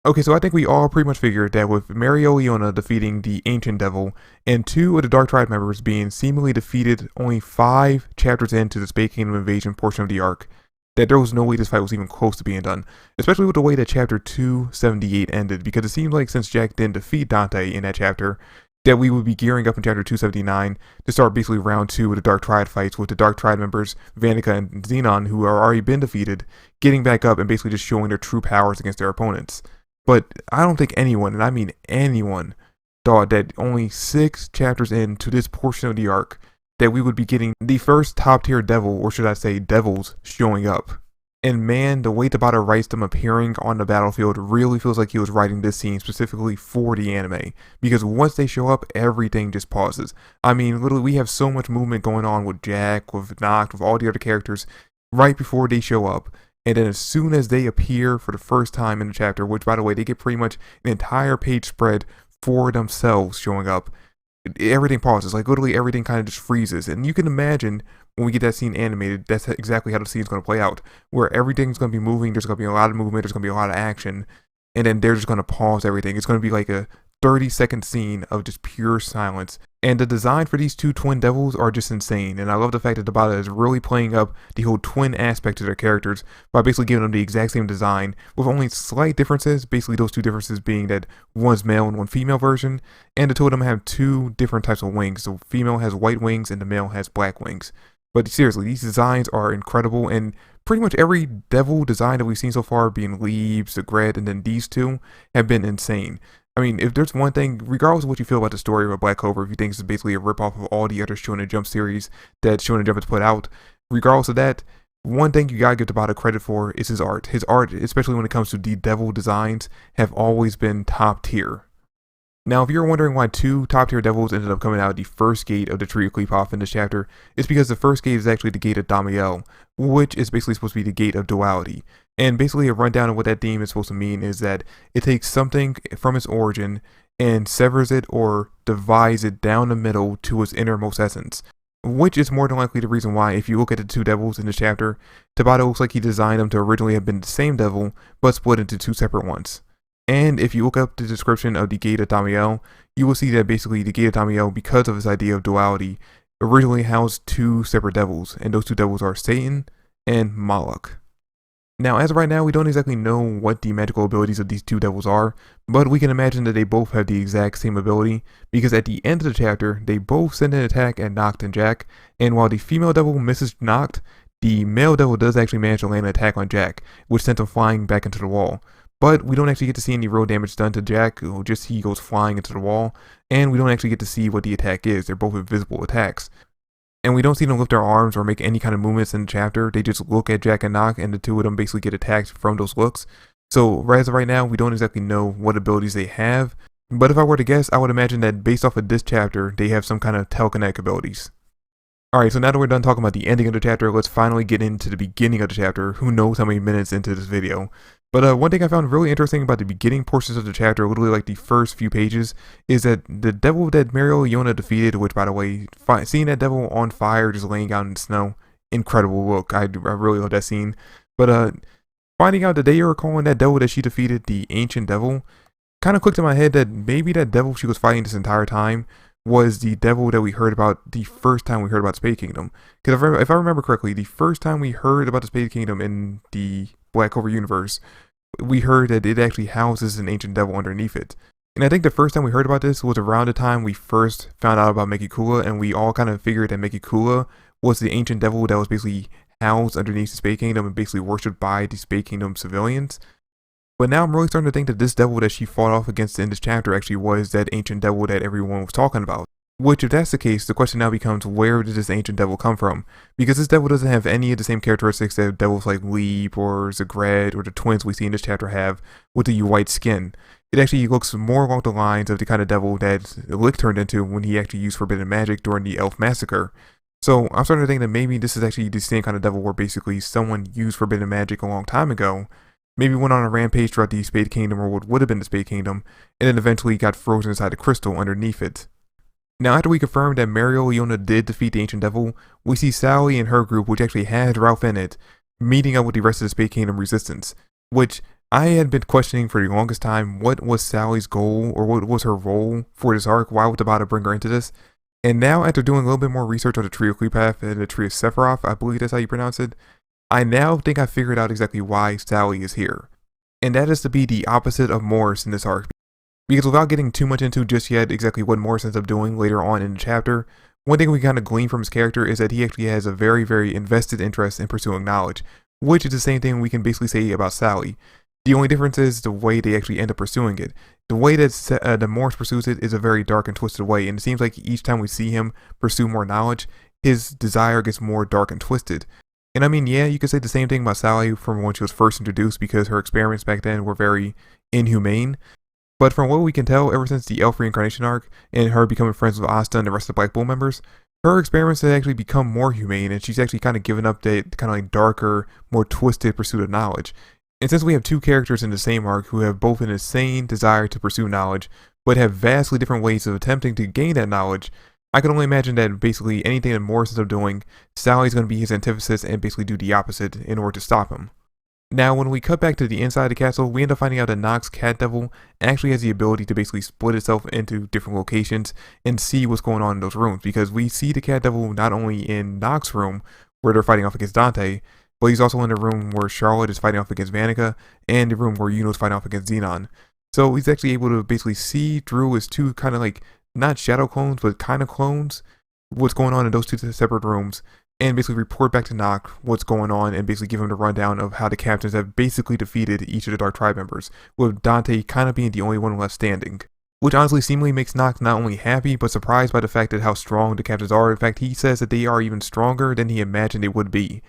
Okay, so I think we all pretty much figured that with Leona defeating the Ancient Devil and two of the Dark Tribe members being seemingly defeated only 5 chapters into the Space Kingdom invasion portion of the arc, that there was no way this fight was even close to being done, especially with the way that chapter 278 ended, because it seemed like since Jack didn't defeat Dante in that chapter, that we would be gearing up in chapter 279 to start basically round 2 of the Dark Triad fights with the Dark Triad members, Vanica and Xenon, who are already been defeated, getting back up and basically just showing their true powers against their opponents. But I don't think anyone, and I mean anyone, thought that only 6 chapters into this portion of the arc that we would be getting the first top tier devil, or should I say devils, showing up. And man, the way Tabata writes them appearing on the battlefield really feels like he was writing this scene specifically for the anime. Because once they show up, everything just pauses. I mean, literally we have so much movement going on with Jack, with Noct, with all the other characters, right before they show up. And then as soon as they appear for the first time in the chapter, which by the way, they get pretty much an entire page spread for themselves showing up, everything pauses. Like literally everything kind of just freezes. And you can imagine when we get that scene animated, that's exactly how the scene's going to play out. Where everything's going to be moving, there's going to be a lot of movement, there's going to be a lot of action. And then they're just going to pause everything. It's going to be like a 30-second scene of just pure silence. And the design for these two twin devils are just insane. And I love the fact that Tabata is really playing up the whole twin aspect to their characters by basically giving them the exact same design with only slight differences. Basically those two differences being that one's male and one female version. And the two of them have 2 different types of wings. So female has white wings and the male has black wings. But seriously, these designs are incredible, and pretty much every devil design that we've seen so far, being Leaves, Zegret, and then these two, have been insane. I mean, if there's one thing, regardless of what you feel about the story of Black Clover, if you think this is basically a ripoff of all the other Shonen Jump series that Shonen Jump has put out, regardless of that, one thing you gotta give Tabata credit for is his art. His art, especially when it comes to the devil designs, have always been top tier. Now, if you're wondering why 2 top tier devils ended up coming out the first gate of the Tree of Qliphoth in this chapter, it's because the first gate is actually the gate of Damiel, which is basically supposed to be the gate of duality. And basically a rundown of what that theme is supposed to mean is that it takes something from its origin and severs it or divides it down the middle to its innermost essence. Which is more than likely the reason why, if you look at the 2 devils in this chapter, Tabata looks like he designed them to originally have been the same devil, but split into 2 separate ones. And if you look up the description of the Gate of Damiel, you will see that basically the Gate of Damiel, because of its idea of duality, originally housed 2 separate devils, and those 2 devils are Satan and Moloch. Now, as of right now, we don't exactly know what the magical abilities of these 2 devils are, but we can imagine that they both have the exact same ability, because at the end of the chapter, they both send an attack at Noct and Jack, and while the female devil misses Noct, the male devil does actually manage to land an attack on Jack, which sent him flying back into the wall. But we don't actually get to see any real damage done to Jack, just he goes flying into the wall, and we don't actually get to see what the attack is. They're both invisible attacks. And we don't see them lift their arms or make any kind of movements in the chapter. They just look at Jack and Noct, and the 2 of them basically get attacked from those looks. So as of right now, we don't exactly know what abilities they have, but if I were to guess, I would imagine that based off of this chapter, they have some kind of telekinetic abilities. Alright, so now that we're done talking about the ending of the chapter, let's finally get into the beginning of the chapter. Who knows how many minutes into this video. But one thing I found really interesting about the beginning portions of the chapter, literally like the first few pages, is that the devil that Leona defeated, which by the way, seeing that devil on fire just laying out in the snow, incredible look. I really love that scene. But finding out that they are calling that devil that she defeated the Ancient Devil, kind of clicked in my head that maybe that devil she was fighting this entire time was the devil that we heard about the first time we heard about Spade Kingdom. Because if I remember correctly, the first time we heard about the Spade Kingdom in the Black Clover universe, we heard that it actually houses an ancient devil underneath it. And I think the first time we heard about this was around the time we first found out about Mekikula, and we all kind of figured that Mekikula was the ancient devil that was basically housed underneath the Spade Kingdom and basically worshipped by the Spade Kingdom civilians. But now I'm really starting to think that this devil that she fought off against in this chapter actually was that ancient devil that everyone was talking about. Which, if that's the case, the question now becomes, where did this ancient devil come from? Because this devil doesn't have any of the same characteristics that devils like Leap or Zegret or the twins we see in this chapter have with the white skin. It actually looks more along the lines of the kind of devil that Lick turned into when he actually used forbidden magic during the Elf Massacre. So I'm starting to think that maybe this is actually the same kind of devil where basically someone used forbidden magic a long time ago, maybe went on a rampage throughout the Spade Kingdom or what would have been the Spade Kingdom, and then eventually got frozen inside the crystal underneath it. Now, after we confirmed that Leona did defeat the Ancient Devil, we see Sally and her group, which actually has Ralph in it, meeting up with the rest of the Spade Kingdom resistance, which I had been questioning for the longest time what was Sally's goal or what was her role for this arc. Why was Tabata bring her into this? And now, after doing a little bit more research on the Tree of Cleopath and the Tree of Sephiroth, I believe that's how you pronounce it, I now think I figured out exactly why Sally is here. And that is to be the opposite of Morris in this arc. Because without getting too much into just yet exactly what Morris ends up doing later on in the chapter, one thing we kind of glean from his character is that he actually has a very, very invested interest in pursuing knowledge, which is the same thing we can basically say about Sally. The only difference is the way they actually end up pursuing it. The way that Morris pursues it is a very dark and twisted way, and it seems like each time we see him pursue more knowledge, his desire gets more dark and twisted. And I mean, yeah, you could say the same thing about Sally from when she was first introduced because her experiments back then were very inhumane. But from what we can tell, ever since the Elf Reincarnation arc and her becoming friends with Asta and the rest of the Black Bull members, her experiments have actually become more humane, and she's actually kind of given up that kind of like darker, more twisted pursuit of knowledge. And since we have two characters in the same arc who have both an insane desire to pursue knowledge, but have vastly different ways of attempting to gain that knowledge, I can only imagine that basically anything that Morris ends up doing, Sally's going to be his antithesis and basically do the opposite in order to stop him. Now, when we cut back to the inside of the castle, we end up finding out that Nox's cat devil actually has the ability to basically split itself into different locations and see what's going on in those rooms, because we see the cat devil not only in Nox's room, where they're fighting off against Dante, but he's also in the room where Charlotte is fighting off against Vanica, and the room where Yuno's fighting off against Xenon. So he's actually able to basically see through his two kind of like, not shadow clones, but kind of clones, what's going on in those two separate rooms, and basically report back to Nox what's going on and basically give him the rundown of how the captains have basically defeated each of the Dark Tribe members, with Dante kind of being the only one left standing. Which honestly seemingly makes Nox not only happy, but surprised by the fact that how strong the captains are. In fact, he says that they are even stronger than he imagined they would be.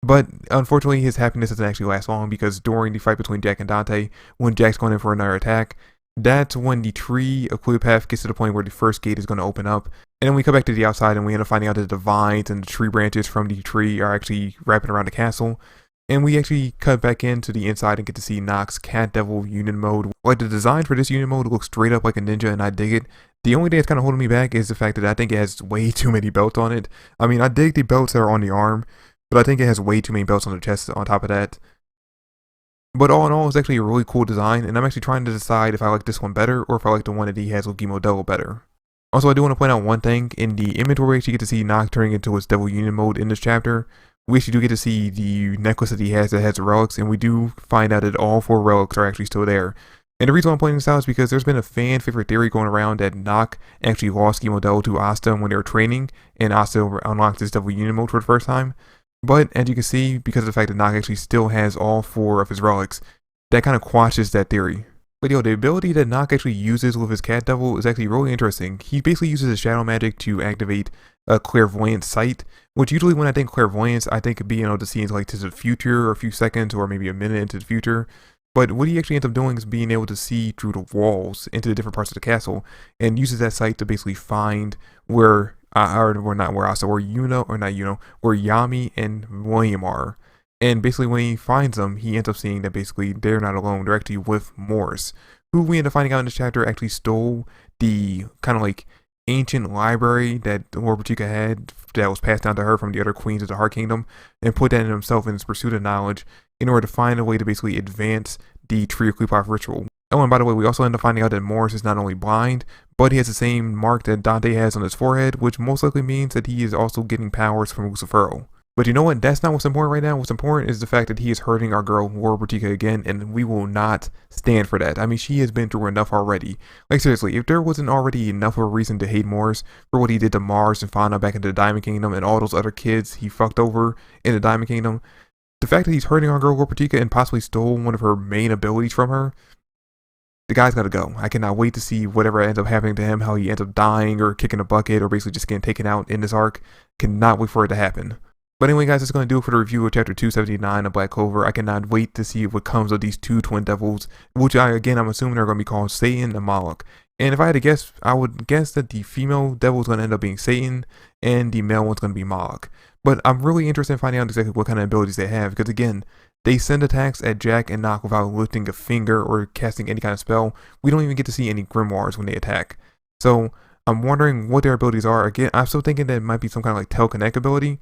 But unfortunately, his happiness doesn't actually last long, because during the fight between Jack and Dante, when Jack's going in for another attack, that's when the Tree of Cleopath gets to the point where the first gate is going to open up. And then we come back to the outside and we end up finding out that the vines and the tree branches from the tree are actually wrapping around the castle. And we actually cut back into the inside and get to see Nox's Cat Devil Union Mode. Like, the design for this Union Mode looks straight up like a ninja, and I dig it. The only thing that's kind of holding me back is the fact that I think it has way too many belts on it. I mean, I dig the belts that are on the arm, but I think it has way too many belts on the chest on top of that. But all in all, it's actually a really cool design, and I'm actually trying to decide if I like this one better or if I like the one that he has with Gimo Devil better. Also, I do want to point out one thing. In the inventory, we actually get to see Nox turning into his Devil Union Mode in this chapter. We actually do get to see the necklace that he has that has relics, and we do find out that all 4 relics are actually still there. And the reason I'm pointing this out is because there's been a fan favorite theory going around that Nox actually lost Gimo Devil to Asta when they were training, and Asta unlocked his Devil Union Mode for the first time. But as you can see, because of the fact that Nox actually still has all 4 of his relics, that kind of quashes that theory. But yo, the ability that Nox actually uses with his Cat Devil is actually really interesting. He basically uses his shadow magic to activate a Clairvoyant Sight, which usually when I think clairvoyance, I think of being able to see into like to the future or a few seconds or maybe a minute into the future. But what he actually ends up doing is being able to see through the walls into the different parts of the castle, and uses that sight to basically find where or not where Asa, where where Yami and William are. And basically when he finds them, he ends up seeing that basically they're not alone, they're actually with Morris, who we end up finding out in this chapter actually stole the kind of like ancient library that Lord Patika had that was passed down to her from the other queens of the Heart Kingdom, and put that in himself in his pursuit of knowledge in order to find a way to basically advance the Tree of Cleopath ritual. Oh, and by the way, we also end up finding out that Morris is not only blind, but he has the same mark that Dante has on his forehead, which most likely means that he is also getting powers from Lucifero. But you know what? That's not what's important right now. What's important is the fact that he is hurting our girl, Lord Bertika, again, and we will not stand for that. I mean, she has been through enough already. Like, seriously, if there wasn't already enough of a reason to hate Morris for what he did to Mars and Fauna back into the Diamond Kingdom and all those other kids he fucked over in the Diamond Kingdom, the fact that he's hurting our girl, Lord Bertika, and possibly stole one of her main abilities from her, the guy's gotta go. I cannot wait to see whatever ends up happening to him, how he ends up dying or kicking a bucket or basically just getting taken out in this arc. Cannot wait for it to happen. But anyway, guys, that's going to do it for the review of Chapter 279 of Black Clover. I cannot wait to see what comes of these 2 twin devils, which I'm assuming are going to be called Satan and Moloch. And if I had to guess, I would guess that the female devil is going to end up being Satan, and the male one's going to be Moloch. But I'm really interested in finding out exactly what kind of abilities they have, because again, they send attacks at Jack and Nox without lifting a finger or casting any kind of spell. We don't even get to see any grimoires when they attack. So I'm wondering what their abilities are. Again, I'm still thinking that it might be some kind of like teleconnect ability.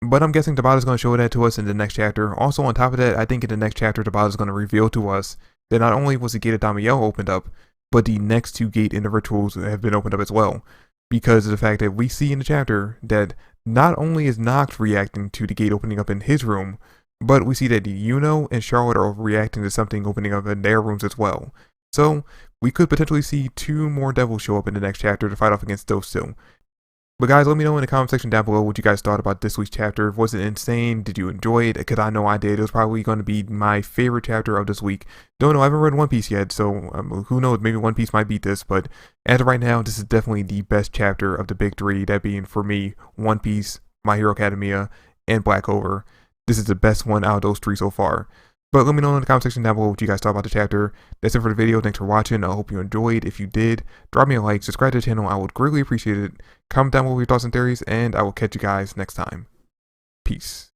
But I'm guessing Tabata's going to show that to us in the next chapter. Also, on top of that, I think in the next chapter, Tabata's going to reveal to us that not only was the gate of Damiel opened up, but the next two gate individuals have been opened up as well. Because of the fact that we see in the chapter that not only is Noct reacting to the gate opening up in his room, but we see that Yuno and Charlotte are reacting to something opening up in their rooms as well. So, we could potentially see two more devils show up in the next chapter to fight off against those two. But guys, let me know in the comment section down below what you guys thought about this week's chapter. Was it insane? Did you enjoy it? Because I know I did. It was probably going to be my favorite chapter of this week. Don't know, I haven't read One Piece yet, so who knows, maybe One Piece might beat this. But as of right now, this is definitely the best chapter of the big three. That being, for me, One Piece, My Hero Academia, and Black Clover. This is the best one out of those three so far. But let me know in the comment section down below what you guys thought about the chapter. That's it for the video. Thanks for watching. I hope you enjoyed. If you did, drop me a like, subscribe to the channel. I would greatly appreciate it. Comment down below your thoughts and theories, and I will catch you guys next time. Peace.